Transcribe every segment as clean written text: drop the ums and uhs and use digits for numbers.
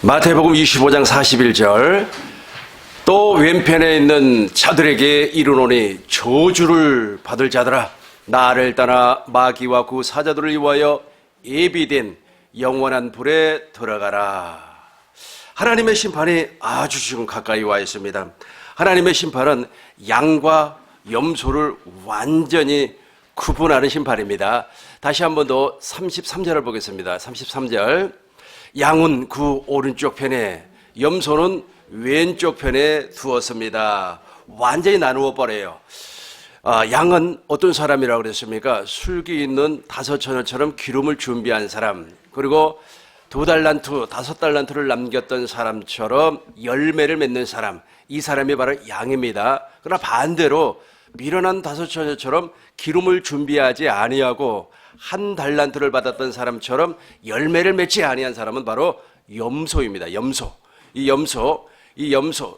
마태복음 25장 41절 또 왼편에 있는 자들에게 이르노니 저주를 받을 자들아 나를 따라 마귀와 그 사자들을 위하여 예비된 영원한 불에 들어가라. 하나님의 심판이 아주 지금 가까이 와 있습니다. 하나님의 심판은 양과 염소를 완전히 구분하는 심판입니다. 다시 한 번 더 33절을 보겠습니다. 33절 양은 그 오른쪽 편에 염소는 왼쪽 편에 두었습니다. 완전히 나누어 버려요. 양은 어떤 사람이라고 그랬습니까? 술기 있는 5처녀처럼 기름을 준비한 사람, 그리고 2달란트, 5달란트를 남겼던 사람처럼 열매를 맺는 사람, 이 사람이 바로 양입니다. 그러나 반대로 미련한 5처녀처럼 기름을 준비하지 아니하고 1달란트를 받았던 사람처럼 열매를 맺지 아니한 사람은 바로 염소입니다. 염소.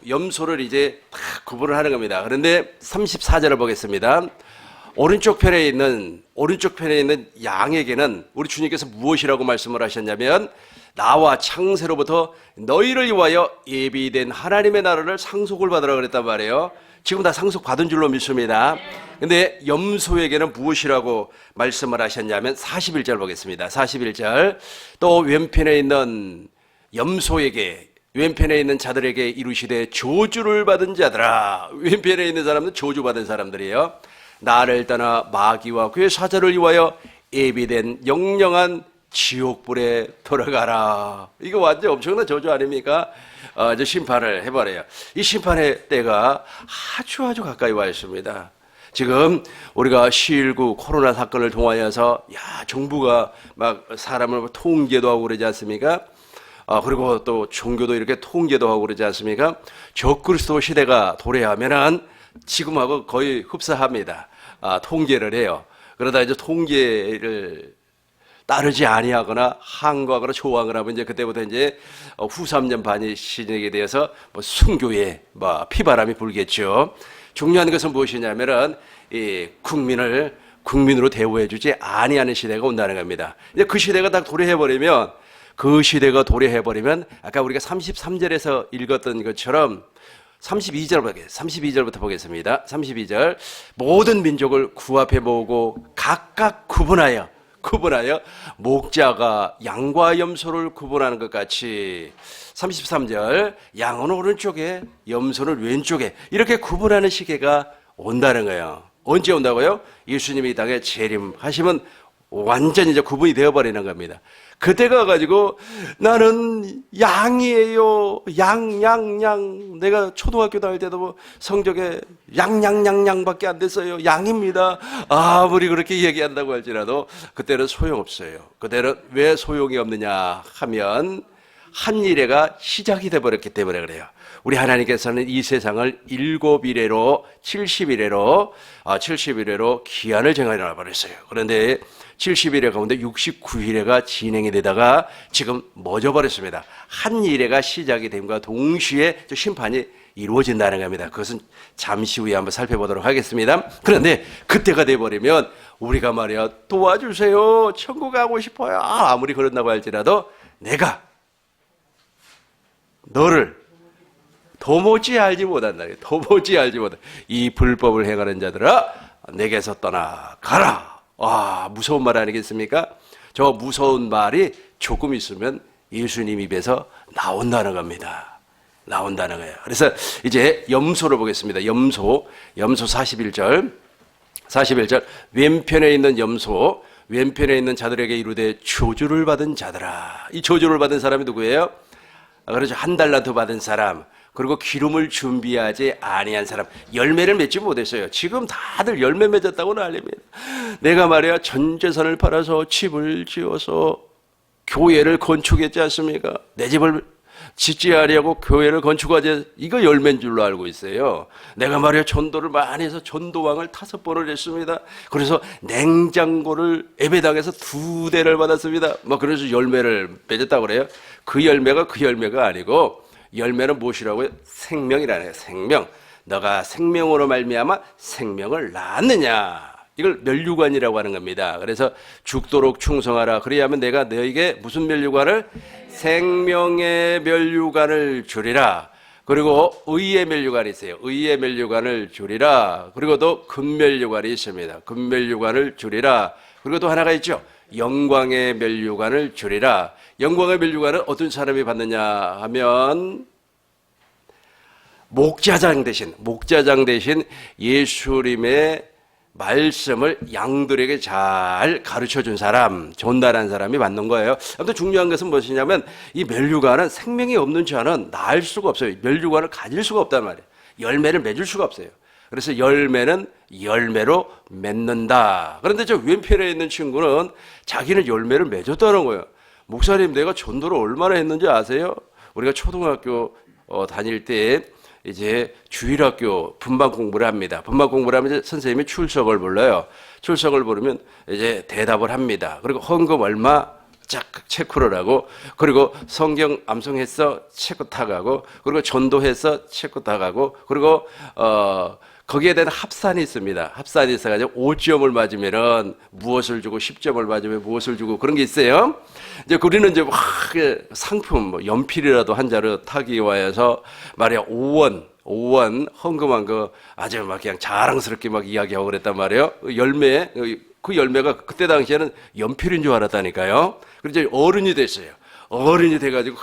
염소를 이제 딱 구분을 하는 겁니다. 그런데 34절을 보겠습니다. 오른쪽 편에 있는 양에게는 우리 주님께서 무엇이라고 말씀을 하셨냐면 나와 창세로부터 너희를 위하여 예비된 하나님의 나라를 상속을 받으라 그랬단 말이에요. 지금 다 상속 받은 줄로 믿습니다. 근데 염소에게는 무엇이라고 말씀을 하셨냐면 41절 보겠습니다. 41절 또 왼편에 있는 염소에게 왼편에 있는 자들에게 이루시되 저주를 받은 자들아. 왼편에 있는 사람은 저주받은 사람들이에요. 나를 떠나 마귀와 그의 사자를 위하여 예비된 영영한 지옥불에 들어가라. 이거 완전 엄청난 저주 아닙니까? 이제 심판을 해버려요. 이 심판의 때가 아주 가까이 와 있습니다. 지금 우리가 12.19 코로나 사건을 통하여서 정부가 막 사람을 통제도 하고 그러지 않습니까? 그리고 또 종교도 이렇게 통제도 하고 그러지 않습니까? 적그리스도 시대가 도래하면은 지금하고 거의 흡사합니다. 통제를 해요. 그러다 이제 통제를 따르지 아니하거나 항거하거나 조항을 하면 이제 그때부터 이제 후 3년 반이 시작이 되어서 순교에 피바람이 불겠죠. 중요한 것은 무엇이냐면은 이 국민으로 대우해주지 아니하는 시대가 온다는 겁니다. 이제 그 시대가 딱 도래해버리면 아까 우리가 33절에서 읽었던 것처럼 32절부터 보겠습니다. 32절 모든 민족을 구 앞에 모으고 각각 구분하여 목자가 양과 염소를 구분하는 것 같이 33절 양은 오른쪽에 염소는 왼쪽에 이렇게 구분하는 시기가 온다는 거예요. 언제 온다고요? 예수님이 이 땅에 재림하시면 완전히 이제 구분이 되어버리는 겁니다. 그때가 가지고 나는 양이에요. 양. 내가 초등학교 다닐 때도 성적에 양밖에 안 됐어요. 양입니다. 아무리 그렇게 얘기한다고 할지라도 그때는 소용없어요. 그때는 왜 소용이 없느냐 하면 한 일회가 시작이 돼버렸기 때문에 그래요. 우리 하나님께서는 이 세상을 7일회로 70일회로 기한을 정해놔 버렸어요. 그런데 70일회 가운데 69일회가 진행이 되다가 지금 멎어버렸습니다. 한 일회가 시작이 됨과 동시에 심판이 이루어진다는 겁니다. 그것은 잠시 후에 한번 살펴보도록 하겠습니다. 그런데 그때가 돼버리면 우리가 말이야 도와주세요. 천국 가고 싶어요. 아무리 그런다고 할지라도 내가 너를 도무지 알지 못한다. 이 불법을 행하는 자들아 내게서 떠나가라. 무서운 말 아니겠습니까? 저 무서운 말이 조금 있으면 예수님 입에서 나온다는 겁니다. 나온다는 거예요. 그래서 이제 염소를 보겠습니다. 염소 41절 왼편에 있는 염소 왼편에 있는 자들에게 이르되 저주를 받은 자들아. 이 저주를 받은 사람이 누구예요? 그렇죠. 1달란트 받은 사람, 그리고 기름을 준비하지 아니한 사람, 열매를 맺지 못했어요. 지금 다들 열매 맺었다고 난립니다. 내가 말이야 전 재산을 팔아서 집을 지어서 교회를 건축했지 않습니까? 내 집을 짓지 아니하고 교회를 건축하지, 이거 열매인 줄로 알고 있어요. 내가 말이야 전도를 많이 해서 전도왕을 5번을 했습니다. 그래서 냉장고를 예배당에서 2대를 받았습니다. 그래서 열매를 맺었다고 그래요. 그 열매가 아니고 열매는 무엇이라고요? 생명이라네요. 생명. 너가 생명으로 말미암아 생명을 낳았느냐. 이걸 멸류관이라고 하는 겁니다. 그래서 죽도록 충성하라. 그래야만 내가 너에게 무슨 멸류관을? 생명의 멸류관을 주리라. 그리고 의의 멸류관이 있어요. 의의 멸류관을 주리라. 그리고 또 금멸류관이 있습니다. 금멸류관을 주리라. 그리고 또 하나가 있죠. 영광의 멸류관을 주리라. 영광의 멸류관은 어떤 사람이 받느냐 하면 목자장 대신 예수님의 말씀을 양들에게 잘 가르쳐 준 사람, 전달한 사람이 받는 거예요. 아무튼 중요한 것은 무엇이냐면 이 멸류관은 생명이 없는 자는 낳을 수가 없어요. 멸류관을 가질 수가 없단 말이에요. 열매를 맺을 수가 없어요. 그래서 열매는 열매로 맺는다. 그런데 저 왼편에 있는 친구는 자기는 열매를 맺었다는 거예요. 목사님, 내가 전도를 얼마나 했는지 아세요? 우리가 초등학교 다닐 때 이제 주일학교 분반 공부를 합니다. 분반 공부를 하면 이제 선생님이 출석을 불러요. 출석을 부르면 이제 대답을 합니다. 그리고 헌금 얼마 쫙 체크를 하고, 그리고 성경 암송했어 체크 타가고, 그리고 전도했어 체크 타가고, 그리고 거기에 대한 합산이 있습니다. 합산이 있어가지고 5점을 맞으면은 무엇을 주고 10점을 맞으면 무엇을 주고 그런 게 있어요. 이제 우리는 이제 막 상품, 뭐 연필이라도 한 자루 타기 위해서 말이야 5원 헌금한 거 아주 막 그냥 자랑스럽게 막 이야기하고 그랬단 말이에요. 그 열매가 그때 당시에는 연필인 줄 알았다니까요. 그래서 이제 어른이 됐어요. 어른이 돼가지고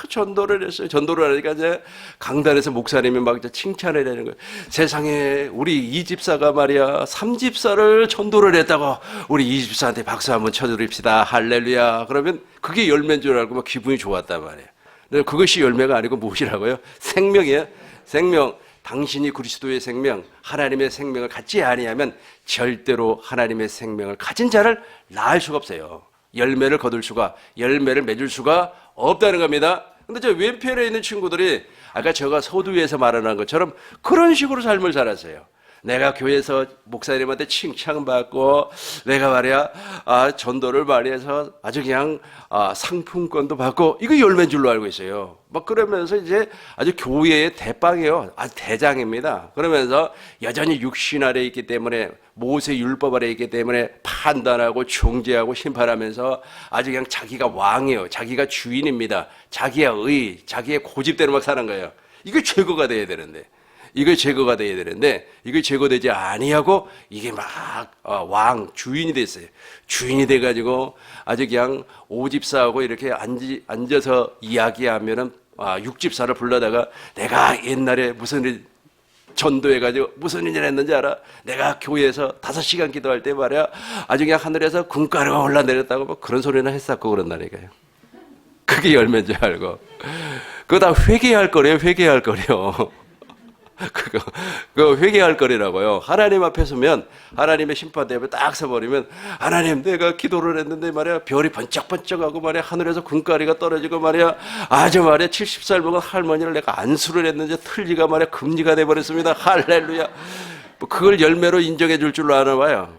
전도를 했어요. 전도를 하니까 이제 강단에서 목사님이 막 칭찬을 하는 거예요. 세상에 우리 이 집사가 말이야 3집사를 전도를 했다고, 우리 이 집사한테 박수 한번 쳐드립시다. 할렐루야. 그러면 그게 열매인 줄 알고 막 기분이 좋았단 말이에요. 근데 그것이 열매가 아니고 무엇이라고요? 생명이에요. 생명. 당신이 그리스도의 생명, 하나님의 생명을 갖지 아니하면 절대로 하나님의 생명을 가진 자를 낳을 수가 없어요. 열매를 거둘 수가, 열매를 맺을 수가 없다는 겁니다. 근데 저 왼편에 있는 친구들이 아까 제가 서두에서 말하는 것처럼 그런 식으로 삶을 살았어요. 내가 교회에서 목사님한테 칭찬받고, 내가 말이야 전도를 많이 해서 아주 그냥 상품권도 받고, 이거 열매인 줄로 알고 있어요. 막 그러면서 이제 아주 교회의 대빵이에요. 아주 대장입니다. 그러면서 여전히 육신 아래 있기 때문에, 모세 율법 아래 있기 때문에 판단하고 중재하고 심판하면서 아주 그냥 자기가 왕이에요. 자기가 주인입니다. 자기의 의, 자기의 고집대로 막 사는 거예요. 이게 제거가 돼야 되는데, 이거 제거가 돼야 되는데 이거 제거되지 아니하고 이게 막 왕 주인이 됐어요. 주인이 돼가지고 아주 그냥 5집사하고 이렇게 앉아서 이야기하면은 6집사를 불러다가 내가 옛날에 무슨 일 전도해가지고 무슨 일을 했는지 알아? 내가 교회에서 5시간 기도할 때 말이야 아주 그냥 하늘에서 금가루가 올라내렸다고 뭐 그런 소리나 했었고 그런다니까요. 그게 열매인 줄 알고 그거 다 회개할 거래요. 회개할 거래요. 그거 회개할 거리라고요. 하나님 앞에 서면, 하나님의 심판대 앞에 딱 서버리면, 하나님 내가 기도를 했는데 말이야 별이 번쩍번쩍하고 말이야 하늘에서 금가리가 떨어지고 말이야 아주 말이야 70살 먹은 할머니를 내가 안수를 했는데 틀니가 말이야 금리가 돼버렸습니다. 할렐루야. 뭐 그걸 열매로 인정해 줄 줄로 아나 봐요.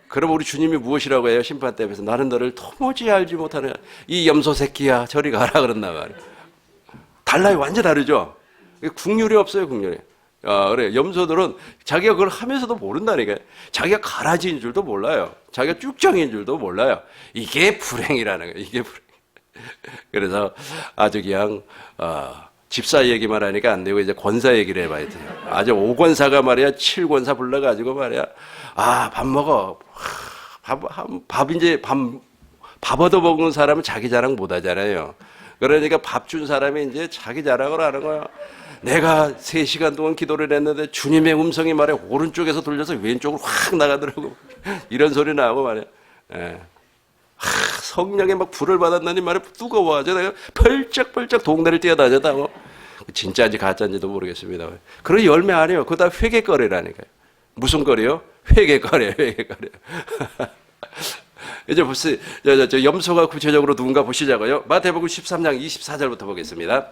그럼 우리 주님이 무엇이라고 해요? 심판대 앞에서 나는 너를 도무지 알지 못하는 이 염소 새끼야 저리 가라 그랬나 말이야. 달라요. 완전 다르죠. 국률이 없어요, 국률이. 그래. 염소들은 자기가 그걸 하면서도 모른다니까요. 자기가 가라지인 줄도 몰라요. 자기가 쭉정인 줄도 몰라요. 이게 불행이라는 거예요. 이게 불행. 그래서 아주 그냥, 집사 얘기만 하니까 안 되고 이제 권사 얘기를 해봐야 돼요. 아주 5권사가 말이야, 7권사 불러가지고 말이야. 밥 먹어. 밥 얻어먹은 사람은 자기 자랑 못 하잖아요. 그러니까 밥 준 사람이 이제 자기 자랑을 하는 거야. 내가 3시간 동안 기도를 했는데 주님의 음성이 말이야 오른쪽에서 돌려서 왼쪽으로 확 나가더라고. 이런 소리 나고 말이야. 성령에 막 불을 받았나니 말이야 뜨거워하죠. 내가 펄쩍펄쩍 동네를 뛰어다녔다고. 진짜인지 가짜인지도 모르겠습니다. 그런 열매 아니에요. 그거 다 회개거리라니까요. 무슨 거리요? 회개거리예요. 회개거리. 이제 보세요. 저 염소가 구체적으로 누군가 보시자고요. 마태복음 13장 24절부터 보겠습니다.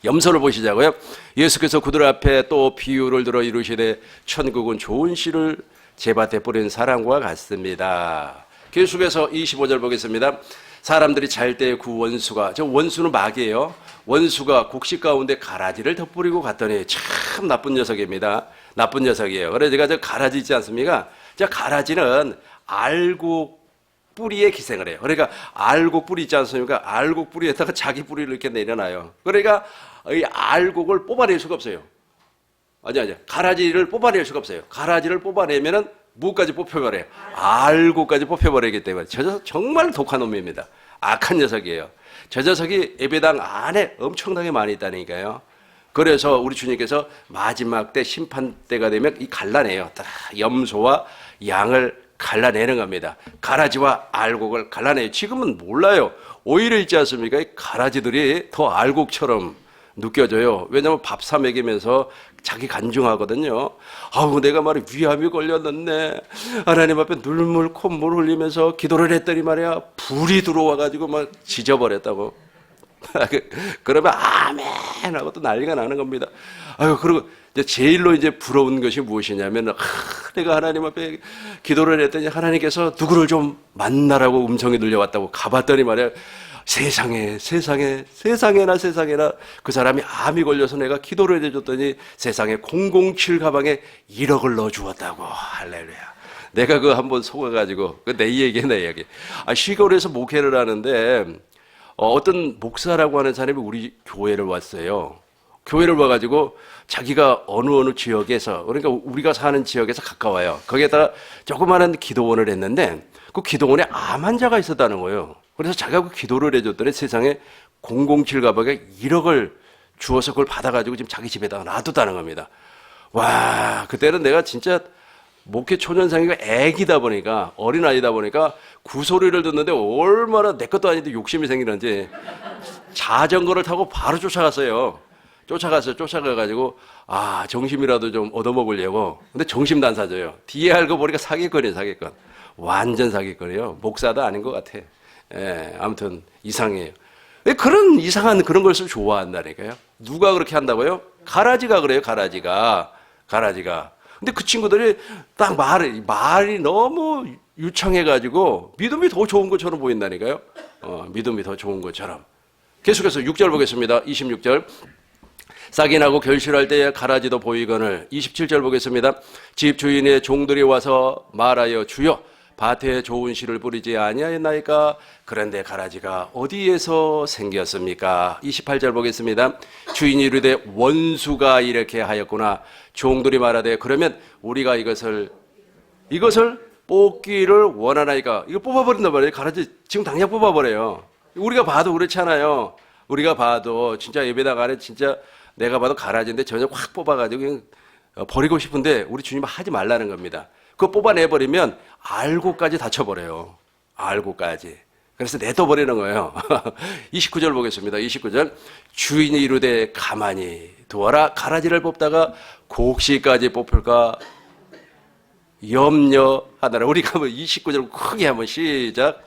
염소를 보시자고요. 예수께서 그들 앞에 또 비유를 들어 이르시되 천국은 좋은 씨를 제 밭에 뿌린 사람과 같습니다. 계속해서 25절 보겠습니다. 사람들이 잘 때 그 원수가, 저 원수는 마귀예요. 원수가 곡식 가운데 가라지를 덧뿌리고 갔더니 참 나쁜 녀석입니다. 나쁜 녀석이에요. 그래서 제가 저 가라지 있지 않습니까? 저 가라지는 알곡 뿌리에 기생을 해요. 그러니까 알곡 뿌리 있지 않습니까? 알곡 뿌리에다가 자기 뿌리를 이렇게 내려놔요. 그러니까 이 알곡을 뽑아낼 수가 없어요. 아니. 가라지를 뽑아낼 수가 없어요. 가라지를 뽑아내면은 무까지 뽑혀버려요. 알곡까지 뽑혀버리기 때문에 저 녀석 정말 독한 놈입니다. 악한 녀석이에요. 저 녀석이 예배당 안에 엄청나게 많이 있다니까요. 그래서 우리 주님께서 마지막 때 심판 때가 되면 이 갈라내요. 염소와 양을 갈라내는 겁니다. 가라지와 알곡을 갈라내요. 지금은 몰라요. 오히려 있지 않습니까? 이 가라지들이 더 알곡처럼 느껴져요. 왜냐하면 밥 사 먹이면서 자기 간중하거든요. 아우 내가 말이 위암이 걸렸는데 하나님 앞에 눈물 콧물 흘리면서 기도를 했더니 말이야 불이 들어와가지고 막 지져버렸다고. 그러면 아멘 하고 또 난리가 나는 겁니다. 아유 그리고 이제 제일로 이제 부러운 것이 무엇이냐면 내가 하나님 앞에 기도를 했더니 하나님께서 누구를 좀 만나라고 음성이 들려왔다고 가봤더니 말이야 세상에나 그 사람이 암이 걸려서 내가 기도를 해줬더니 세상에 007 가방에 1억을 넣어주었다고. 할렐루야. 내가 그거 한번 속아가지고 내 얘기. 시골에서 목회를 하는데 어떤 목사라고 하는 사람이 우리 교회를 왔어요. 교회를 와가지고 자기가 어느 지역에서, 그러니까 우리가 사는 지역에서 가까워요. 거기에다가 조그마한 기도원을 했는데 그 기도원에 암 환자가 있었다는 거예요. 그래서 자기가 그 기도를 해줬더니 세상에 007 가방에 1억을 주어서 그걸 받아가지고 지금 자기 집에다가 놔뒀다는 겁니다. 와, 그때는 내가 진짜 목회 초년생이가 애기다 보니까, 어린아이다 보니까 그 소리를 듣는데 얼마나 내 것도 아닌데 욕심이 생기는지 자전거를 타고 바로 쫓아가가지고 정심이라도 좀 얻어먹으려고. 근데 정심도 안 사줘요. 뒤에 알고 보니까 사기꾼이에요. 완전 사기꾼이에요. 목사도 아닌 것 같아. 아무튼 이상해요. 그런 이상한 그런 것을 좋아한다니까요. 누가 그렇게 한다고요? 가라지가 그래요. 가라지가. 근데 그 친구들이 딱 말이 너무 유창해가지고 믿음이 더 좋은 것처럼 보인다니까요. 믿음이 더 좋은 것처럼. 계속해서 6절 보겠습니다. 26절. 싹이 나고 결실할 때에 가라지도 보이거늘. 27절 보겠습니다. 집 주인의 종들이 와서 말하여 주여 밭에 좋은 씨를 뿌리지 아니하였나이까? 그런데 가라지가 어디에서 생겼습니까? 28절 보겠습니다. 주인이 이르되 원수가 이렇게 하였구나. 종들이 말하되 그러면 우리가 이것을 뽑기를 원하나이까? 이거 뽑아버린단 말이에요. 가라지 지금 당장 뽑아버려요. 우리가 봐도 그렇잖아요. 우리가 봐도 진짜 예배당 안에 진짜 내가 봐도 가라지인데 전혀 확 뽑아가지고 그냥 버리고 싶은데 우리 주님 하지 말라는 겁니다. 그거 뽑아내버리면 알고까지 다쳐버려요. 알고까지. 그래서 내둬버리는 거예요. 29절 보겠습니다. 29절. 주인이 이르되 가만히 두어라. 가라지를 뽑다가 곡식까지 뽑힐까 염려하더라. 우리 한번 29절 크게 한번 시작.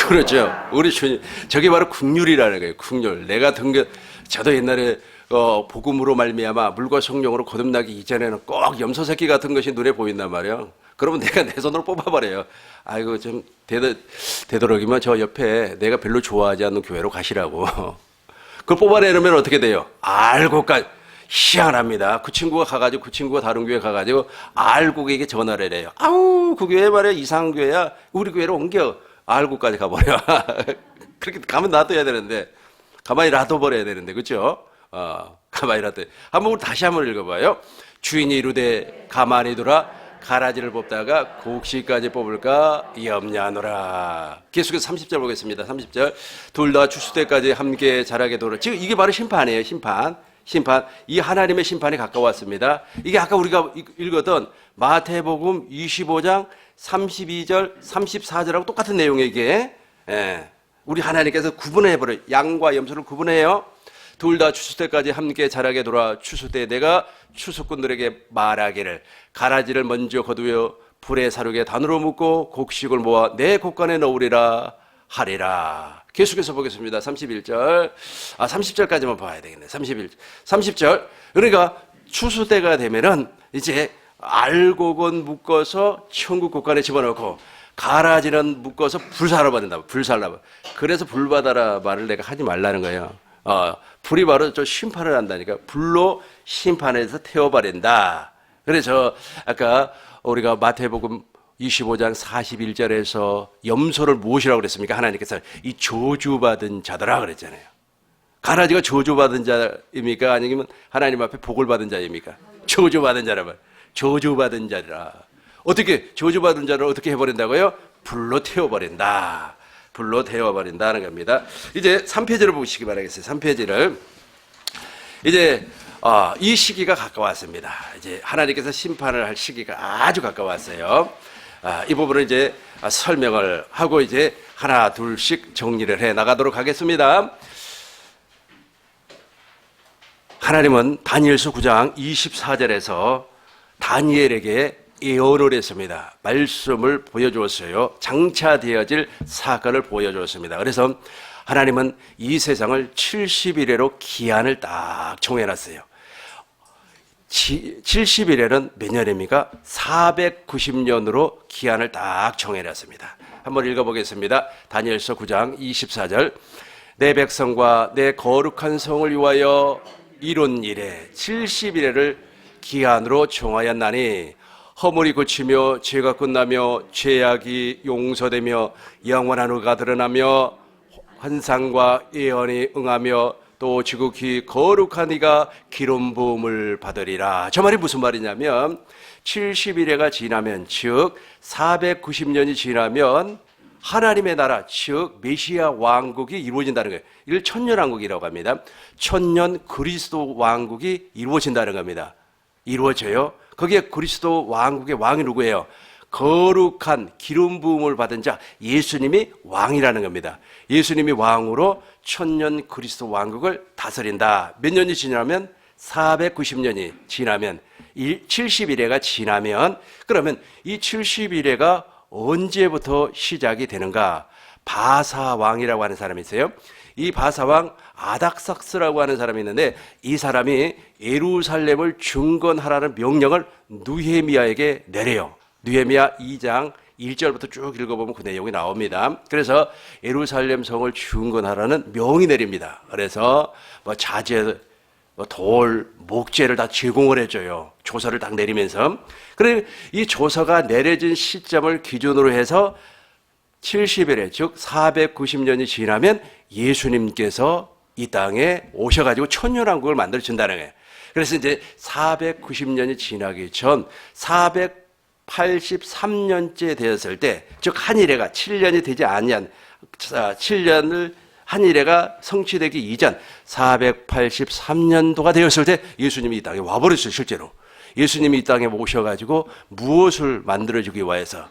그렇죠. 우리 주님. 저게 바로 긍휼이라는 거예요. 긍휼. 내가 저도 옛날에 복음으로 말미암아 물과 성령으로 거듭나기 이전에는 꼭 염소 새끼 같은 것이 눈에 보인단 말이에요. 그러면 내가 내 손으로 뽑아버려요. 아이고 좀 되도록이면 저 옆에 내가 별로 좋아하지 않는 교회로 가시라고. 그걸 뽑아내려면 어떻게 돼요? 알고까지. 희한합니다. 그 친구가 다른 교회 가가지고 알고에게 전화를 해요. 아우 그 교회 말이야 이상한 교회야. 우리 교회로 옮겨. 알고까지 가버려. 그렇게 가면 놔둬야 되는데 가만히 놔둬버려야 되는데 그렇죠? 가만히 놔둬. 다시 한번 읽어봐요. 주인이 이르되 가만히 두라. 가라지를 뽑다가 곡식까지 뽑을까 염려하노라. 계속해서 30절 보겠습니다. 30절. 둘 다 추수 때까지 함께 자라게 두라. 지금 이게 바로 심판이에요. 심판. 이 하나님의 심판이 가까웠습니다. 이게 아까 우리가 읽었던 마태복음 25장 32절, 34절하고 똑같은 내용이에요, 이게. 우리 하나님께서 구분해버려요. 양과 염소를 구분해요. 둘 다 추수 때까지 함께 자라게 돌아 추수 때 내가 추수꾼들에게 말하기를 가라지를 먼저 거두어 불에 사르게 단으로 묶고 곡식을 모아 내 곡간에 넣으리라 하리라. 계속해서 보겠습니다. 31절. 30절까지만 봐야 되겠네. 30절. 그러니까 추수 때가 되면은 이제 알곡은 묶어서 천국 곳간에 집어넣고 가라지는 묶어서 불사라 버린다. 불살라. 그래서 불받아라 말을 내가 하지 말라는 거예요. 불이 바로 저 심판을 한다니까. 불로 심판해서 태워버린다. 그래서 아까 우리가 마태복음 25장 41절에서 염소를 무엇이라고 그랬습니까? 하나님께서 이 저주받은 자더라 그랬잖아요. 가라지가 저주받은 자입니까? 아니면 하나님 앞에 복을 받은 자입니까? 저주받은 자라면 저주받은 자라. 어떻게 저주받은 자를 어떻게 해버린다고요? 불로 태워버린다. 불로 태워버린다는 겁니다. 이제 3페이지를 보시기 바라겠어요. 3페이지를. 이제 이 시기가 가까웠습니다. 이제 하나님께서 심판을 할 시기가 아주 가까웠어요. 이 부분을 이제 설명을 하고 이제 하나 둘씩 정리를 해 나가도록 하겠습니다. 하나님은 다니엘서 9장 24절에서 다니엘에게 예언을 했습니다. 말씀을 보여주었어요. 장차 되어질 사건을 보여주었습니다. 그래서 하나님은 이 세상을 70일에로 기한을 딱 정해놨어요. 70일에는 몇 년입니까? 490년으로 기한을 딱 정해놨습니다. 한번 읽어보겠습니다. 다니엘서 9장 24절. 내 백성과 내 거룩한 성을 위하여 이룬 일에 70일에를 기한으로 정하였나니 허물이 그치며 죄가 끝나며 죄악이 용서되며 영원한 의가 드러나며 환상과 예언이 응하며 또 지극히 거룩한 이가 기름 부음을 받으리라. 저 말이 무슨 말이냐면 70일에가 지나면 즉 490년이 지나면 하나님의 나라 즉 메시아 왕국이 이루어진다는 거예요. 이를 천년왕국이라고 합니다. 천년 그리스도 왕국이 이루어진다는 겁니다. 이루어져요. 거기에 그리스도 왕국의 왕이 누구예요? 거룩한 기름 부음을 받은 자 예수님이 왕이라는 겁니다. 예수님이 왕으로 천년 그리스도 왕국을 다스린다. 몇 년이 지나면 490년이 지나면 70일에가 지나면 그러면 이 70일에가 언제부터 시작이 되는가? 바사왕이라고 하는 사람이 있어요. 이 바사왕 아닥삭스라고 하는 사람이 있는데 이 사람이 예루살렘을 중건하라는 명령을 느헤미야에게 내려요. 느헤미야 2장 1절부터 쭉 읽어보면 그 내용이 나옵니다. 그래서 예루살렘 성을 중건하라는 명이 내립니다. 그래서 자재, 돌, 목재를 다 제공을 해줘요. 조서를 딱 내리면서. 그래 이 조서가 내려진 시점을 기준으로 해서 70일에 즉 490년이 지나면 예수님께서 이 땅에 오셔가지고 천년왕국을 만들어 준다는 거예요. 그래서 이제 490년이 지나기 전 483년째 되었을 때 즉 한일회가 7년이 되지 아니한 7년을 한일회가 성취되기 이전 483년도가 되었을 때 예수님이 이 땅에 와버렸어요. 실제로 예수님이 이 땅에 오셔가지고 무엇을 만들어주기 위해서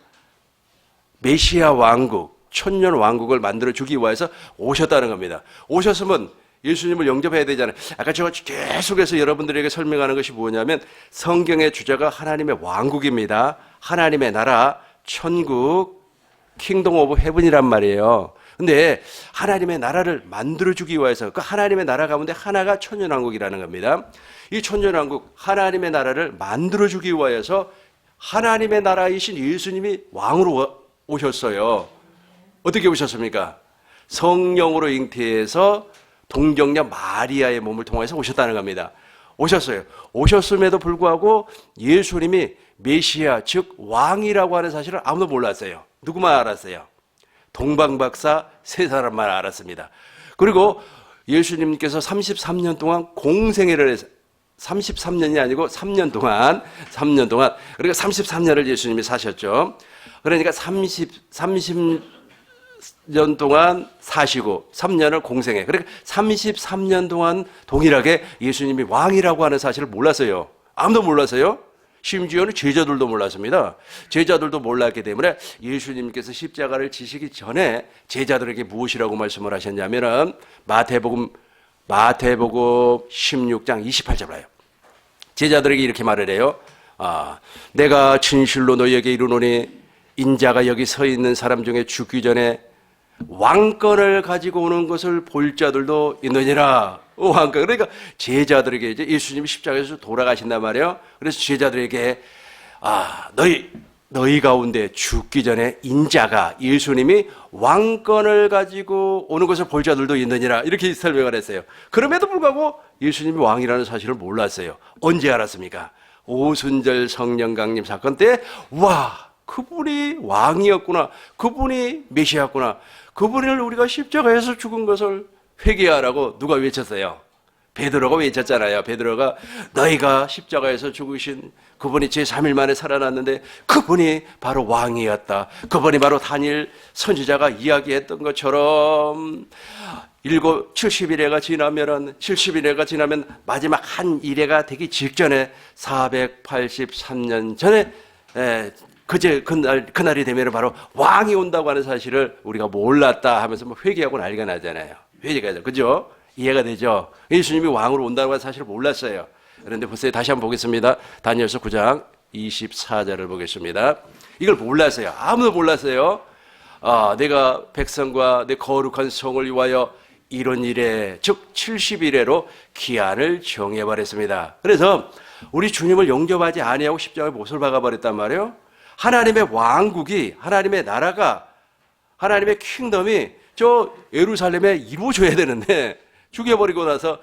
메시아 왕국, 천년 왕국을 만들어주기 위해서 오셨다는 겁니다. 오셨으면 예수님을 영접해야 되잖아요. 아까 제가 계속해서 여러분들에게 설명하는 것이 뭐냐면 성경의 주제가 하나님의 왕국입니다. 하나님의 나라, 천국, 킹덤 오브 헤븐이란 말이에요. 근데 하나님의 나라를 만들어주기 위해서 그 하나님의 나라 가운데 하나가 천년왕국이라는 겁니다. 이 천년왕국, 하나님의 나라를 만들어주기 위해서 하나님의 나라이신 예수님이 왕으로 오셨어요. 어떻게 오셨습니까? 성령으로 잉태해서 동정녀 마리아의 몸을 통해서 오셨다는 겁니다. 오셨어요. 오셨음에도 불구하고 예수님이 메시아 즉 왕이라고 하는 사실을 아무도 몰랐어요. 누구만 알았어요? 동방박사 세 사람만 알았습니다. 그리고 예수님께서 33년 동안 공생애를 해서 33년이 아니고 3년 동안 그러니까 33년을 예수님이 사셨죠. 그러니까 30년 동안 사시고 3년을 공생애. 그러니까 33년 동안 동일하게 예수님이 왕이라고 하는 사실을 몰랐어요. 아무도 몰랐어요. 심지어는 제자들도 몰랐습니다. 제자들도 몰랐기 때문에 예수님께서 십자가를 지시기 전에 제자들에게 무엇이라고 말씀을 하셨냐면은 마태복음 16장 28절 봐요. 제자들에게 이렇게 말을 해요. 내가 진실로 너희에게 이르노니 인자가 여기 서 있는 사람 중에 죽기 전에 왕권을 가지고 오는 것을 볼 자들도 있느니라. 왕권. 그러니까 제자들에게 이제 예수님이 십자가에서 돌아가신단 말이에요. 그래서 제자들에게 너희 가운데 죽기 전에 인자가 예수님이 왕권을 가지고 오는 것을 볼 자들도 있느니라 이렇게 설명을 했어요. 그럼에도 불구하고 예수님이 왕이라는 사실을 몰랐어요. 언제 알았습니까? 오순절 성령 강림 사건 때 그분이 왕이었구나, 그분이 메시아였구나, 그분을 우리가 십자가에서 죽은 것을 회개하라고 누가 외쳤어요? 베드로가 외쳤잖아요. 베드로가 너희가 십자가에서 죽으신 그분이 제3일 만에 살아났는데 그분이 바로 왕이었다. 그분이 바로 다니엘 선지자가 이야기했던 것처럼 70일회가 지나면 마지막 한 일회가 되기 직전에 483년 전에 그날이 되면 바로 왕이 온다고 하는 사실을 우리가 몰랐다 하면서 회개하고 난리가 나잖아요. 회개가 그죠? 이해가 되죠? 예수님이 왕으로 온다고 하는 사실을 몰랐어요. 그런데 보세요. 다시 한번 보겠습니다. 다니엘서 9장 24절을 보겠습니다. 이걸 몰랐어요. 아무도 몰랐어요. 내가 백성과 내 거룩한 성을 위하여 이런 일에 즉 70일에로 기한을 정해버렸습니다. 그래서 우리 주님을 영접하지 아니하고 십자가에 못을 박아버렸단 말이에요. 하나님의 왕국이, 하나님의 나라가, 하나님의 킹덤이 저 예루살렘에 이루어져야 되는데 죽여버리고 나서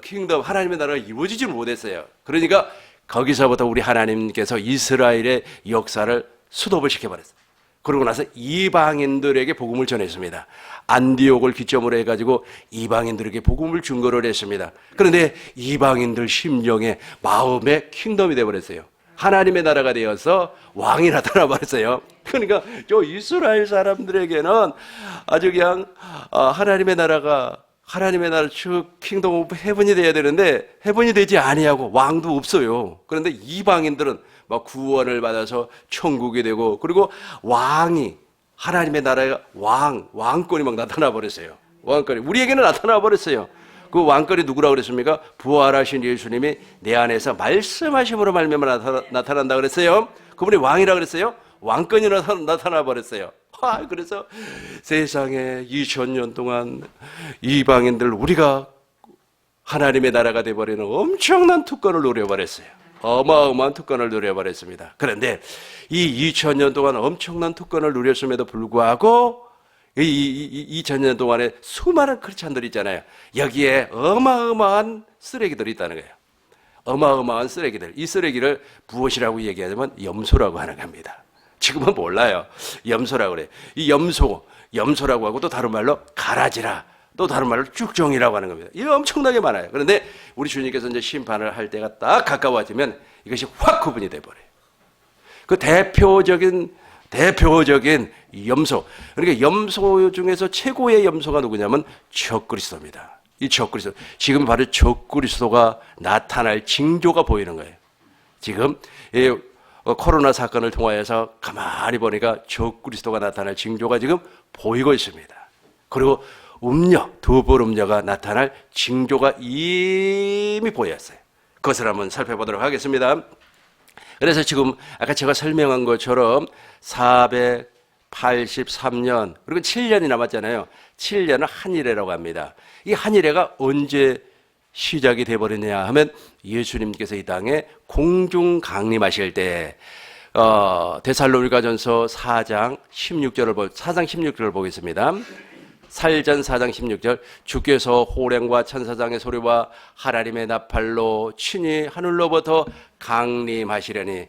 킹덤, 하나님의 나라가 이루어지지 못했어요. 그러니까 거기서부터 우리 하나님께서 이스라엘의 역사를 스톱을 시켜버렸어요. 그러고 나서 이방인들에게 복음을 전했습니다. 안디옥을 기점으로 해가지고 이방인들에게 복음을 증거를 했습니다. 그런데 이방인들 심령에, 마음에 킹덤이 되어버렸어요. 하나님의 나라가 되어서 왕이 나타나 버렸어요. 그러니까 저 이스라엘 사람들에게는 아주 그냥 하나님의 나라 즉 킹덤 오브 헤븐이 돼야 되는데 헤븐이 되지 아니하고 왕도 없어요. 그런데 이방인들은 막 구원을 받아서 천국이 되고, 그리고 왕이, 하나님의 나라의 왕권이 막 나타나 버렸어요. 왕권이 우리에게는 나타나 버렸어요. 그 왕권이 누구라고 그랬습니까? 부활하신 예수님이 내 안에서 말씀하심으로 말미암아 나타난다 그랬어요. 그분이 왕이라 그랬어요. 왕권이 나타나 버렸어요. 그래서 세상에 2000년 동안 이방인들, 우리가 하나님의 나라가 되어버리는 엄청난 특권을 누려버렸어요. 어마어마한 특권을 누려버렸습니다. 그런데 이 2000년 동안 엄청난 특권을 누렸음에도 불구하고 이 2000년 동안에 수많은 크리스찬들이 있잖아요. 여기에 어마어마한 쓰레기들이 있다는 거예요. 어마어마한 쓰레기들. 이 쓰레기를 무엇이라고 얘기하냐면 염소라고 하는 겁니다. 지금은 몰라요. 염소라고 그래요. 이 염소라고 하고 또 다른 말로 가라지라, 또 다른 말로 쭉정이라고 하는 겁니다. 이게 엄청나게 많아요. 그런데 우리 주님께서 이제 심판을 할 때가 딱 가까워지면 이것이 확 구분이 돼버려요. 그 대표적인 염소. 그러니까 염소 중에서 최고의 염소가 누구냐면 적그리스도입니다. 이 적그리스도. 지금 바로 적그리스도가 나타날 징조가 보이는 거예요. 지금 코로나 사건을 통하여서 가만히 보니까 적그리스도가 나타날 징조가 지금 보이고 있습니다. 그리고 두볼 음녀가 나타날 징조가 이미 보였어요. 그것을 한번 살펴보도록 하겠습니다. 그래서 지금 아까 제가 설명한 것처럼 483년 그리고 7년이 남았잖아요. 7년은 한일회라고 합니다. 이 한일회가 언제 시작이 돼버리냐 하면 예수님께서 이 땅에 공중 강림하실 때 데살로니가전서 4장 16절을 보겠습니다. 살전 4장 16절 주께서 호령과 천사장의 소리와 하나님의 나팔로 친히 하늘로부터 강림하시려니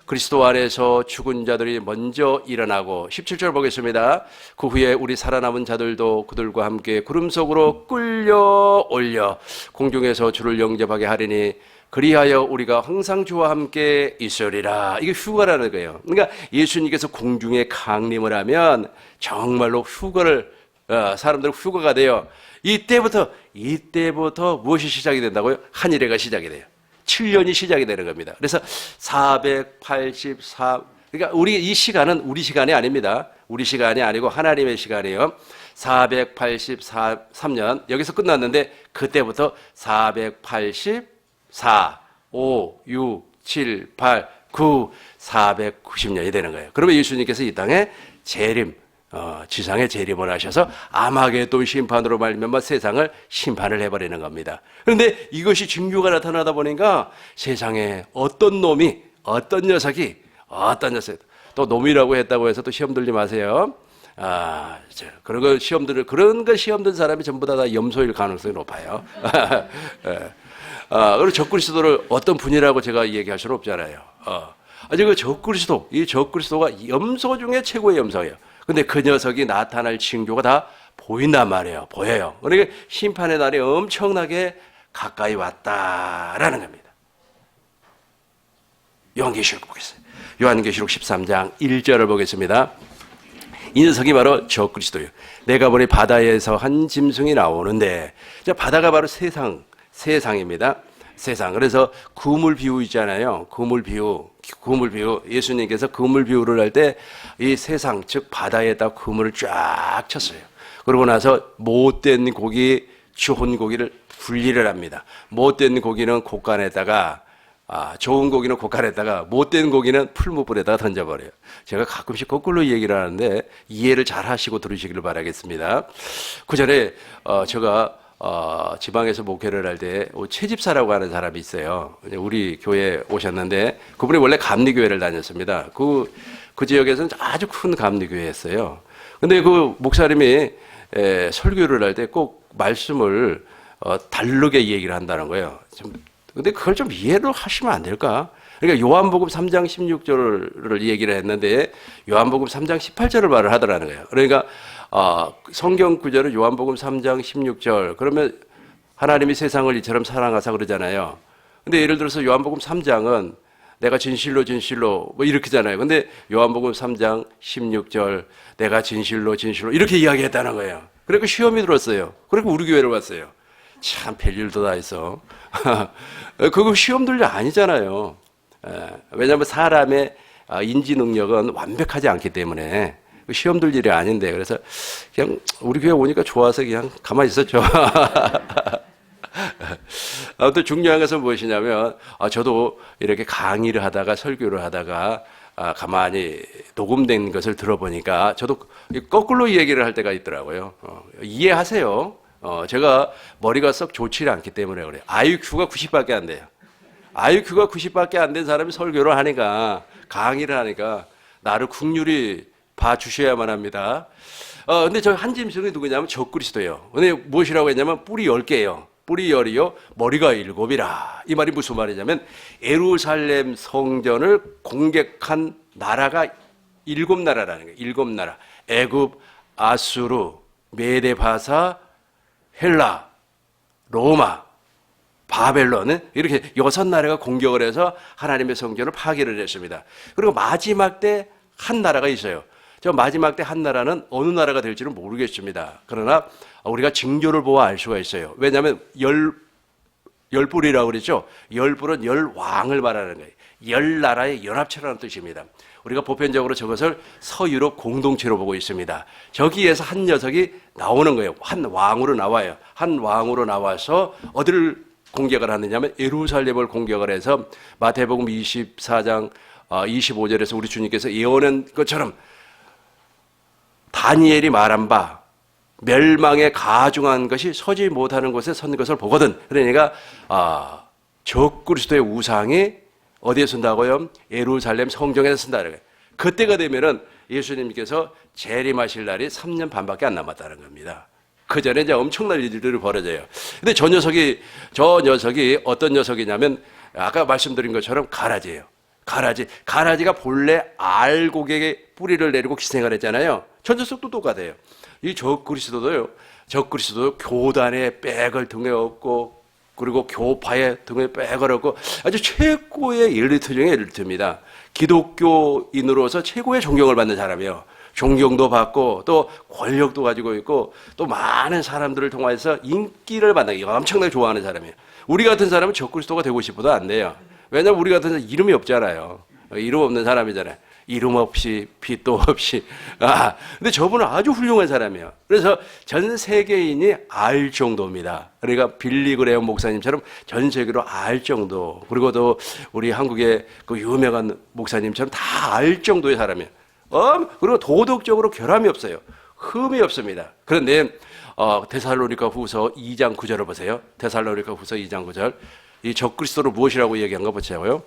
그리스도 안에서 죽은 자들이 먼저 일어나고 17절 보겠습니다. 그 후에 우리 살아남은 자들도 그들과 함께 구름 속으로 끌려올려 공중에서 주를 영접하게 하리니 그리하여 우리가 항상 주와 함께 있으리라. 이게 휴거라는 거예요. 그러니까 예수님께서 공중에 강림을 하면 정말로 사람들은 휴거가 돼요. 이때부터 무엇이 시작이 된다고요? 한일회가 시작이 돼요. 7년이 시작이 되는 겁니다. 그래서 484, 그러니까 이 시간은 우리 시간이 아닙니다. 우리 시간이 아니고 하나님의 시간이에요. 483년 여기서 끝났는데 그때부터 484, 5, 6, 7, 8, 9, 490년이 되는 거예요. 그러면 예수님께서 이 땅에 지상에 재림을 하셔서 아마겟돈 심판으로 말미암아 세상을 심판을 해버리는 겁니다. 그런데 이것이 징조가 나타나다 보니까 세상에 어떤 놈이 어떤 녀석이 또 놈이라고 했다고 해서 또 시험 들지 마세요. 그런 거 시험 든 사람이 전부 다 염소일 가능성이 높아요. 그리고 적그리스도를 어떤 분이라고 제가 얘기할 수는 없잖아요. 이 적그리스도가 염소 중에 최고의 염소예요. 근데 그 녀석이 나타날 징조가 다 보인단 말이에요. 보여요. 그러니까 심판의 날이 엄청나게 가까이 왔다라는 겁니다. 요한계시록 보겠어요. 요한계시록 13장 1절을 보겠습니다. 이 녀석이 바로 적그리스도예요. 내가 보니 바다에서 한 짐승이 나오는데, 바다가 바로 세상입니다. 세상. 그래서 그물 비유 있잖아요. 그물 비유. 예수님께서 그물 비유를 할 때 이 세상, 즉 바다에다 그물을 쫙 쳤어요. 그러고 나서 못된 고기, 좋은 고기를 분리를 합니다. 못된 고기는 곳간에다가, 좋은 고기는 곳간에다가, 못된 고기는 풀무불에다가 던져버려요. 제가 가끔씩 거꾸로 얘기를 하는데 이해를 잘 하시고 들으시길 바라겠습니다. 그 전에 제가 지방에서 목회를 할 때 채집사라고 하는 사람이 있어요. 우리 교회에 오셨는데 그분이 원래 감리교회를 다녔습니다. 그 지역에서는 아주 큰 감리교회였어요. 근데 그 목사님이 설교를 할 때 꼭 말씀을 다르게 얘기를 한다는 거예요. 근데 그걸 좀 이해를 하시면 안 될까? 그러니까 요한복음 3장 16절을 얘기를 했는데 요한복음 3장 18절을 말을 하더라는 거예요. 그러니까 성경 구절은 요한복음 3장 16절. 그러면 하나님이 세상을 이처럼 사랑하사 그러잖아요. 근데 예를 들어서 요한복음 3장은 내가 진실로 뭐 이렇게잖아요. 근데 요한복음 3장 16절 내가 진실로 이렇게 이야기했다는 거예요. 그리고 시험이 들었어요. 그리고 우리 교회를 왔어요. 참 별일도 다 있어. 그거 시험들이 아니잖아요. 왜냐하면 사람의 인지 능력은 완벽하지 않기 때문에 시험들 일이 아닌데, 그래서 그냥 우리 교회 오니까 좋아서 그냥 가만히 있었죠. 아무튼 중요한 것은 무엇이냐면 저도 이렇게 강의를 하다가 설교를 하다가 가만히 녹음된 것을 들어보니까 저도 거꾸로 얘기를 할 때가 있더라고요. 이해하세요. 제가 머리가 썩 좋지 않기 때문에 그래요. IQ가 90밖에 안 돼요. IQ가 90밖에 안 된 사람이 설교를 하니까, 강의를 하니까 나를 국률이 봐주셔야만 합니다. 근데 저 한 짐승이 누구냐면 적그리스도예요. 근데 무엇이라고 했냐면 뿔이 10개예요. 뿔이 10이요, 머리가 7이라. 이 말이 무슨 말이냐면 예루살렘 성전을 공격한 나라가 7나라라는 거예요. 7나라. 애굽, 아수르, 메데바사, 헬라, 로마, 바벨론은 이렇게 6나라가 공격을 해서 하나님의 성전을 파괴를 했습니다. 그리고 마지막 때 한 나라가 있어요. 저 마지막 때 한 나라는 어느 나라가 될지는 모르겠습니다. 그러나 우리가 징조를 보아 알 수가 있어요. 왜냐하면 열뿔이라고 그랬죠. 열뿔은 열왕을 말하는 거예요. 10나라의 연합체라는 뜻입니다. 우리가 보편적으로 저것을 서유럽 공동체로 보고 있습니다. 저기에서 한 녀석이 나오는 거예요. 한 왕으로 나와요. 한 왕으로 나와서 어디를 공격을 하느냐면 예루살렘을 공격을 해서 마태복음 24장 25절에서 우리 주님께서 예언한 것처럼 다니엘이 말한 바 멸망에 가중한 것이 서지 못하는 곳에 선 것을 보거든. 그러니까 적그리스도의 우상이 어디에 쓴다고요? 예루살렘 성전에서 쓴다는 거예요. 그때가 되면은 예수님께서 재림하실 날이 3년 반밖에 안 남았다는 겁니다. 그 전에 이제 엄청난 일들이 벌어져요. 근데 저 녀석이 어떤 녀석이냐면 아까 말씀드린 것처럼 가라지예요. 가라지가 본래 알곡에게 뿌리를 내리고 기생을 했잖아요. 저 녀석도 똑같아요. 이 적그리스도도 교단의 백을 등에 업고, 그리고 교파의 등에 백을 업고, 아주 최고의 엘리트 중에 엘리트입니다. 기독교인으로서 최고의 존경을 받는 사람이에요. 존경도 받고 또 권력도 가지고 있고 또 많은 사람들을 통해서 인기를 받는, 엄청나게 좋아하는 사람이에요. 우리 같은 사람은 적그리스도가 되고 싶어도 안 돼요. 왜냐하면 우리 같은 사람은 이름이 없잖아요. 이름 없는 사람이잖아요. 이름 없이 빛도 없이. 근데 저분은 아주 훌륭한 사람이에요. 그래서 전 세계인이 알 정도입니다. 그러니까 빌리 그레엄 목사님처럼 전 세계로 알 정도, 그리고 또 우리 한국의 그 유명한 목사님처럼 다 알 정도의 사람이에요. 그리고 도덕적으로 결함이 없어요. 흠이 없습니다. 그런데 데살로니가 후서 2장 9절을 보세요. 데살로니가 후서 2장 9절. 이 적그리스도를 무엇이라고 얘기한 거 보자고요.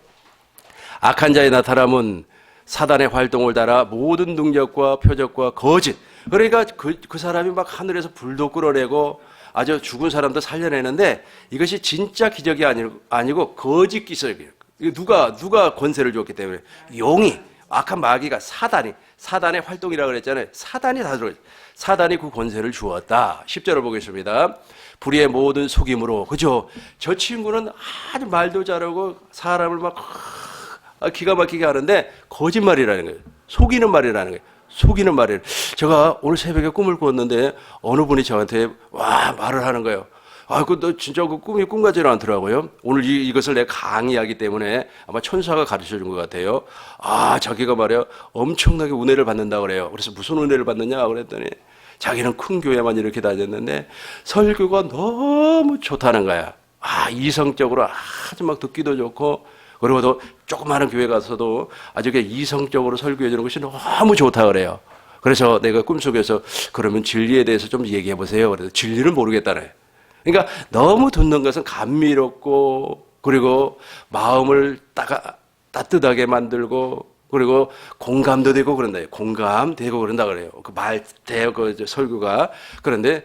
악한 자의 나타남은 사단의 활동을 따라 모든 능력과 표적과 거짓. 그러니까 그 사람이 막 하늘에서 불도 끌어내고 아주 죽은 사람도 살려내는데 이것이 진짜 기적이 아니고 거짓 기적이에요. 누가 권세를 줬기 때문에 용이 악한 마귀가 사단의 활동이라고 그랬잖아요. 사단이 다 들어있어요. 사단이 그 권세를 주었다. 10절을 보겠습니다. 불의의 모든 속임으로. 그죠? 저 친구는 아주 말도 잘하고 사람을 막 기가 막히게 하는데 거짓말이라는 거예요. 속이는 말이라는 거예요. 속이는 말이에요. 제가 오늘 새벽에 꿈을 꾸었는데 어느 분이 저한테 말을 하는 거예요. 너 진짜 그 꿈이 꿈 같지는 않더라고요. 오늘 이것을 내가 강의하기 때문에 아마 천사가 가르쳐 준 것 같아요. 자기가 말이야 엄청나게 은혜를 받는다 그래요. 그래서 무슨 은혜를 받느냐 그랬더니 자기는 큰 교회만 이렇게 다녔는데 설교가 너무 좋다는 거야. 이성적으로 아주 막 듣기도 좋고, 그리고 또 조그마한 교회 가서도 아주 이성적으로 설교해 주는 것이 너무 좋다 그래요. 그래서 내가 꿈속에서 그러면 진리에 대해서 좀 얘기해 보세요. 그래서 진리를 모르겠다네. 그러니까 너무 듣는 것은 감미롭고, 그리고 마음을 따뜻하게 만들고, 그리고 공감도 되고 그런다. 공감되고 그런다 그래요. 그 설교가. 그런데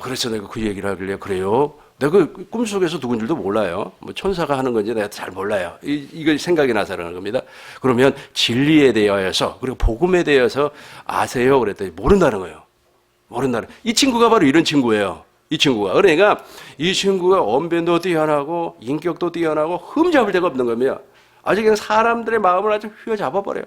그래서 내가 그 얘기를 하길래 그래요. 내가 꿈속에서 누군 줄도 몰라요. 뭐 천사가 하는 건지 내가 잘 몰라요. 이거 생각이 나서 그러는 겁니다. 그러면 진리에 대하여서, 그리고 복음에 대해서 아세요? 그랬더니 모른다는 거예요. 모른다는. 이 친구가 바로 이런 친구예요. 이 친구가. 그러니까 이 친구가 언변도 뛰어나고 인격도 뛰어나고 흠잡을 데가 없는 겁니다. 아주 그냥 사람들의 마음을 아주 휘어잡아버려요.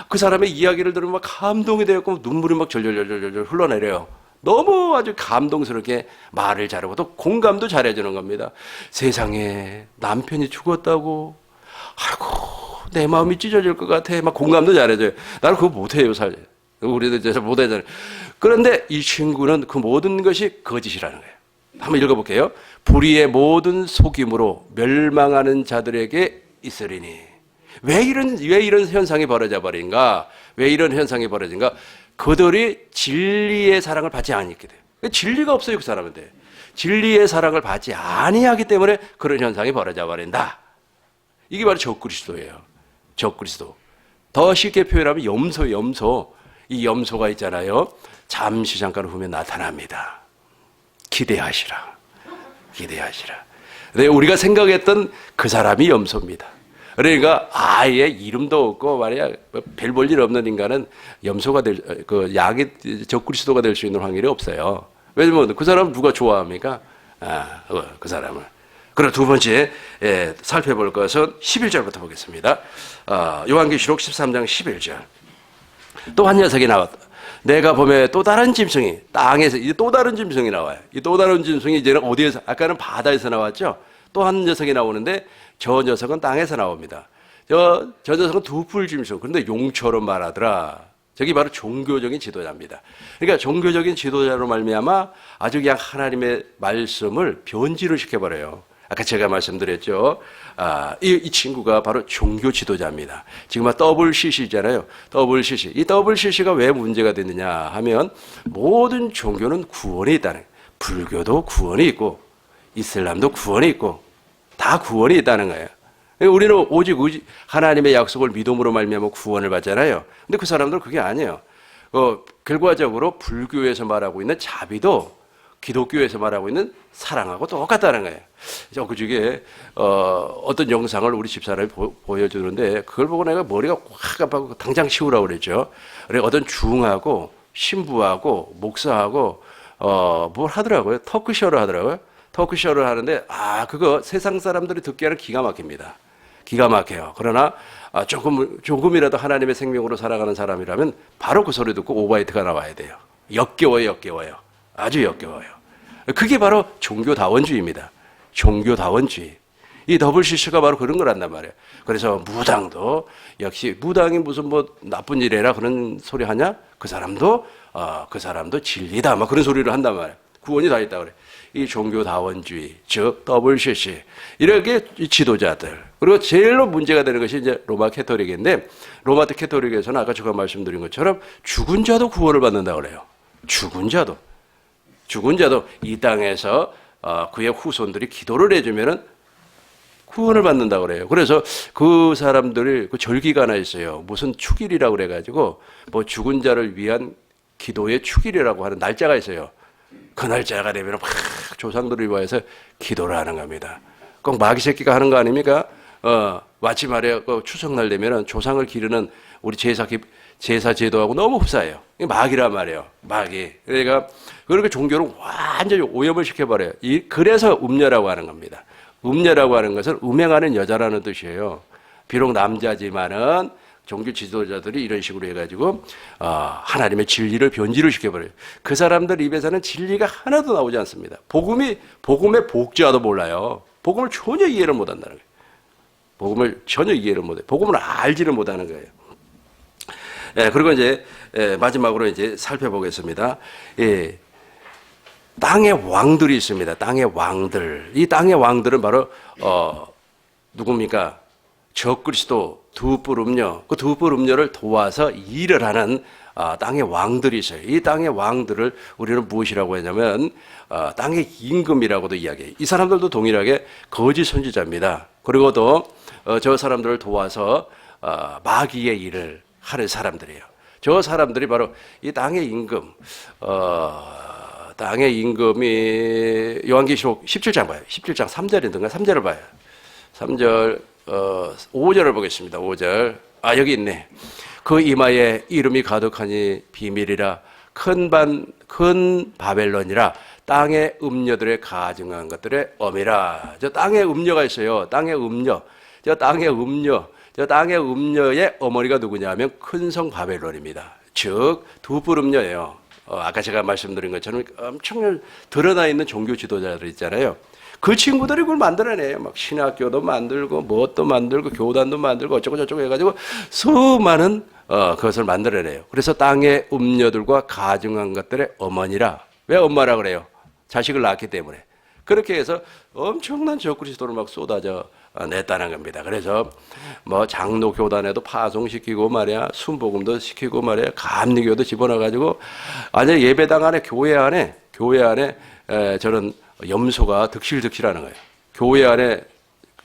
그 사람의 이야기를 들으면 막 감동이 되었고 눈물이 막 절절절절 흘러내려요. 너무 아주 감동스럽게 말을 잘하고 또 공감도 잘해주는 겁니다. 세상에 남편이 죽었다고, 아이고 내 마음이 찢어질 것 같아. 막 공감도 잘해줘요. 나는 그거 못해요, 사실. 우리도 잘 못하잖아요. 그런데 이 친구는 그 모든 것이 거짓이라는 거예요. 한번 읽어볼게요. 불의의 모든 속임으로 멸망하는 자들에게 있으리니. 왜 이런 현상이 벌어져 버린가? 왜 이런 현상이 벌어진가? 그들이 진리의 사랑을 받지 않게 돼요. 진리가 없어요, 그 사람한테. 진리의 사랑을 받지 아니하기 때문에 그런 현상이 벌어져 버린다. 이게 바로 적그리스도예요. 적그리스도. 더 쉽게 표현하면 염소. 이 염소가 있잖아요. 잠시 잠깐 후면 나타납니다. 기대하시라. 근데 우리가 생각했던 그 사람이 염소입니다. 그러니까 아예 이름도 없고 말이야 별 볼 일 없는 인간은 염소가 약이 적그리스도가 될 수 있는 확률이 없어요. 왜냐면 그 사람 누가 좋아합니까? 그 사람을. 그리고 두 번째 살펴볼 것은 11절부터 보겠습니다. 요한계시록 13장 11절. 또 한 녀석이 나왔다. 내가 보면 또 다른 짐승이 땅에서, 이제 또 다른 짐승이 나와요. 이 또 다른 짐승이 이제는 어디에서, 아까는 바다에서 나왔죠? 또 한 녀석이 나오는데 저 녀석은 땅에서 나옵니다. 저 녀석은 두풀 짐승. 그런데 용처럼 말하더라. 저기 바로 종교적인 지도자입니다. 그러니까 종교적인 지도자로 말미암아 아주 그냥 하나님의 말씀을 변질을 시켜버려요. 아까 제가 말씀드렸죠. 이 친구가 바로 종교 지도자입니다. 지금 WCC잖아요. WCC. 이 WCC가 왜 문제가 됐느냐 하면 모든 종교는 구원이 있다는 거예요. 불교도 구원이 있고 이슬람도 구원이 있고 다 구원이 있다는 거예요. 우리는 오직 하나님의 약속을 믿음으로 말미암아 구원을 받잖아요. 근데 그 사람들은 그게 아니에요. 결과적으로 불교에서 말하고 있는 자비도 기독교에서 말하고 있는 사랑하고 똑같다는 거예요. 그중에 어떤 영상을 우리 집사람이 보여주는데 그걸 보고 내가 머리가 확 아파서 당장 치우라고 그랬죠. 그래 어떤 중하고 신부하고 목사하고 뭘 하더라고요. 터크쇼를 하더라고요. 터크쇼를 하는데 그거 세상 사람들이 듣기에는 기가 막힙니다. 기가 막혀요. 그러나 조금이라도 하나님의 생명으로 살아가는 사람이라면 바로 그 소리 듣고 오바이트가 나와야 돼요. 역겨워요. 아주 역겨워요. 그게 바로 종교다원주의입니다. 종교다원주의. 이 WCC가 바로 그런 걸 한단 말이에요. 그래서 무당도 역시 무당이 무슨 나쁜 일이라 그런 소리 하냐? 그 사람도 진리다. 막 그런 소리를 한단 말이에요. 구원이 다 있다 그래. 이 종교다원주의, 즉 WCC 이렇게 지도자들. 그리고 제일로 문제가 되는 것이 이제 로마 캐토릭인데 로마 캐토릭에서는 아까 제가 말씀드린 것처럼 죽은 자도 구원을 받는다 그래요. 죽은 자도 이 땅에서 그의 후손들이 기도를 해주면은 구원을 받는다고 그래요. 그래서 그 사람들이 그 절기가 하나 있어요. 무슨 축일이라고 그래가지고 뭐 죽은 자를 위한 기도의 축일이라고 하는 날짜가 있어요. 그 날짜가 되면 막 조상들을 위해서 기도를 하는 겁니다. 꼭 마귀 새끼가 하는 거 아닙니까? 마치 말이야 그 추석날 되면은 조상을 기르는 우리 제사 제도하고 너무 흡사해요. 마귀란 말이에요. 마귀. 그러니까 그렇게 종교를 완전히 오염을 시켜버려요. 그래서 음녀라고 하는 겁니다. 음녀라고 하는 것은 음행하는 여자라는 뜻이에요. 비록 남자지만은 종교 지도자들이 이런 식으로 해가지고 하나님의 진리를 변질을 시켜버려요. 그 사람들 입에서는 진리가 하나도 나오지 않습니다. 복음의 복자도 몰라요. 복음을 전혀 이해를 못한다는 거예요. 복음을 전혀 이해를 못해요. 복음을 알지를 못하는 거예요. 예, 그리고 이제 마지막으로 이제 살펴보겠습니다. 예, 땅의 왕들이 있습니다. 땅의 왕들. 이 땅의 왕들은 바로 누굽니까? 적그리스도 두 뿔 음녀. 그 두 뿔 음녀를 도와서 일을 하는 땅의 왕들이 있어요. 이 땅의 왕들을 우리는 무엇이라고 하냐면 땅의 임금이라고도 이야기해요. 이 사람들도 동일하게 거짓 선지자입니다. 그리고 또 저 사람들을 도와서 마귀의 일을 하는 사람들이에요. 저 사람들이 바로 이 땅의 임금, 땅의 임금이 요한계시록 17장 봐요. 17장 3절이든가 3절을 봐요. 3절, 5절을 보겠습니다. 5절. 여기 있네. 그 이마에 이름이 가득하니 비밀이라 큰 바벨론이라 땅의 음녀들의 가증한 것들의 엄이라. 저 땅에 음녀가 있어요. 땅의 음녀. 저 땅의 음녀의 어머니가 누구냐 하면 큰 성 바벨론입니다. 즉 두 뿔 음녀예요. 아까 제가 말씀드린 것처럼 엄청 드러나 있는 종교 지도자들 있잖아요. 그 친구들이 그걸 만들어내요. 막 신학교도 만들고 무엇도 만들고 교단도 만들고 어쩌고 저쩌고 해가지고 수많은 그것을 만들어내요. 그래서 땅의 음녀들과 가증한 것들의 어머니라. 왜 엄마라 그래요? 자식을 낳기 때문에. 그렇게 해서 엄청난 적그리스도를 막 쏟아져 냈다는 겁니다. 그래서 뭐 장로 교단에도 파송시키고 말이야, 순복음도 시키고 말이야, 감리교도 집어넣어가지고 완전 예배당 안에 교회 안에 저런 염소가 득실득실하는 거예요. 교회 안에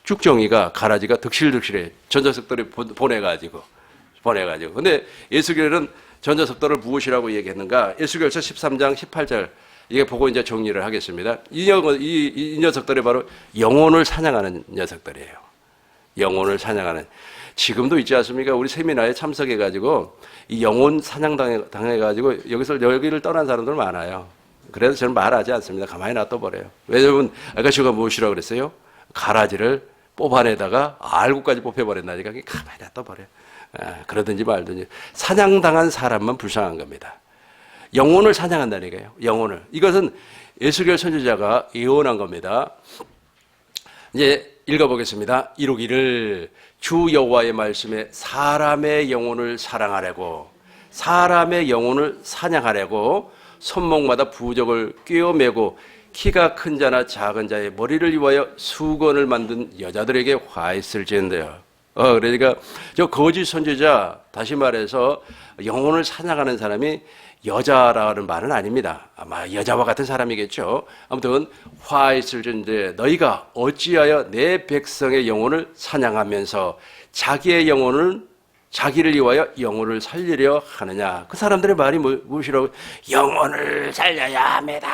쭉정이가 가라지가 득실득실해. 전자석들을 보내가지고. 근데 예수교회는 전자석들을 무엇이라고 얘기했는가? 예수교회서 13장 18절. 이게 보고 이제 정리를 하겠습니다. 이 녀석들이 바로 영혼을 사냥하는 녀석들이에요. 영혼을 사냥하는. 지금도 있지 않습니까? 우리 세미나에 참석해가지고 이 영혼 사냥 당해가지고 여기를 떠난 사람들 많아요. 그래서 저는 말하지 않습니다. 가만히 놔둬버려요. 왜냐면 아까 제가 무엇이라고 그랬어요? 가라지를 뽑아내다가 알구까지 뽑혀버린다니까 가만히 놔둬버려요. 그러든지 말든지. 사냥당한 사람만 불쌍한 겁니다. 영혼을 사냥한다니까요. 영혼을. 이것은 예수겔 선지자가 예언한 겁니다. 이제 읽어보겠습니다. 이루기를 주 여호와의 말씀에 사람의 영혼을 사랑하려고 사람의 영혼을 사냥하려고 손목마다 부적을 꿰어매고 키가 큰 자나 작은 자의 머리를 위하여 수건을 만든 여자들에게 화 있을지언데요. 그러니까 저 거짓 선지자, 다시 말해서 영혼을 사냥하는 사람이 여자라는 말은 아닙니다. 아마 여자와 같은 사람이겠죠. 아무튼 화 있을진데 너희가 어찌하여 내 백성의 영혼을 사냥하면서 자기를 위하여 영혼을 살리려 하느냐. 그 사람들의 말이 무엇이라고? 영혼을 살려야 합니다.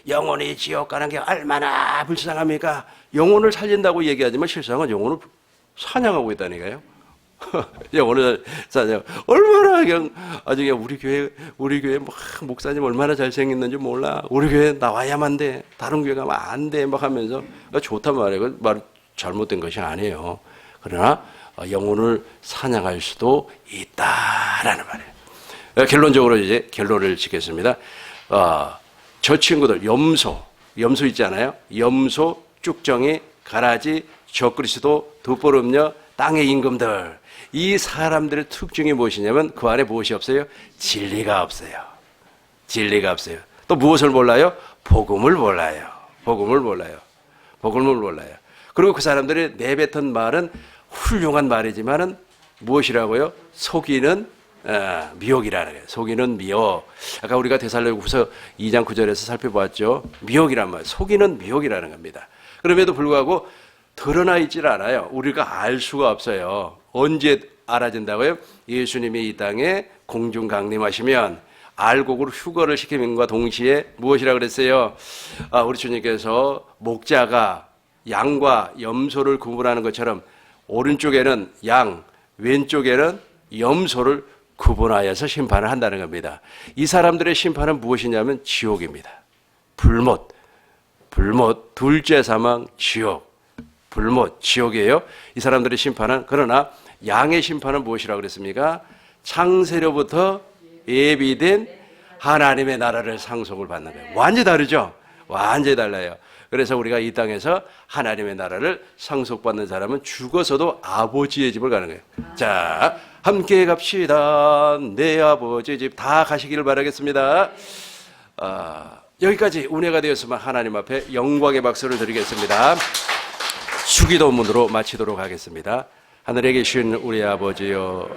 영혼이 지옥 가는 게 얼마나 불쌍합니까? 영혼을 살린다고 얘기하지만 실상은 영혼을 사냥하고 있다니까요. 영혼을 사냥. 얼마나 그냥 아주 그냥 우리 교회 막 목사님 얼마나 잘생겼는지 몰라. 우리 교회 나와야만 돼. 다른 교회 가면 안 돼. 막 하면서 좋단 말이에요. 그 말 잘못된 것이 아니에요. 그러나 영혼을 사냥할 수도 있다라는 말이에요. 결론적으로 이제 결론을 짓겠습니다. 저 친구들 염소 있잖아요. 염소, 쭉정이, 가라지, 적그리스도, 두보름녀, 땅의 임금들. 이 사람들의 특징이 무엇이냐면 그 안에 무엇이 없어요? 진리가 없어요. 진리가 없어요. 또 무엇을 몰라요? 복음을 몰라요. 그리고 그 사람들이 내뱉은 말은 훌륭한 말이지만은 무엇이라고요? 속이는 미혹이라는 거예요. 속이는 미혹. 아까 우리가 데살로니가후서 2장 9절에서 살펴보았죠. 미혹이란 말, 속이는 미혹이라는 겁니다. 그럼에도 불구하고 드러나 있질 않아요. 우리가 알 수가 없어요. 언제 알아진다고요? 예수님이 이 땅에 공중 강림하시면 알곡으로 휴거를 시키는과 동시에 무엇이라 그랬어요? 우리 주님께서 목자가 양과 염소를 구분하는 것처럼 오른쪽에는 양, 왼쪽에는 염소를 구분하여서 심판을 한다는 겁니다. 이 사람들의 심판은 무엇이냐면 지옥입니다. 불못, 둘째 사망, 지옥. 불못, 지옥이에요. 이 사람들의 심판은. 그러나 양의 심판은 무엇이라고 그랬습니까? 창세로부터 예비된 하나님의 나라를 상속을 받는 거예요. 완전히 다르죠? 완전히 달라요. 그래서 우리가 이 땅에서 하나님의 나라를 상속받는 사람은 죽어서도 아버지의 집을 가는 거예요. 자, 함께 갑시다. 내 아버지 집 다 가시기를 바라겠습니다. 여기까지 은혜가 되었으면 하나님 앞에 영광의 박수를 드리겠습니다. 수기도문으로 마치도록 하겠습니다. 하늘에 계신 우리 아버지여,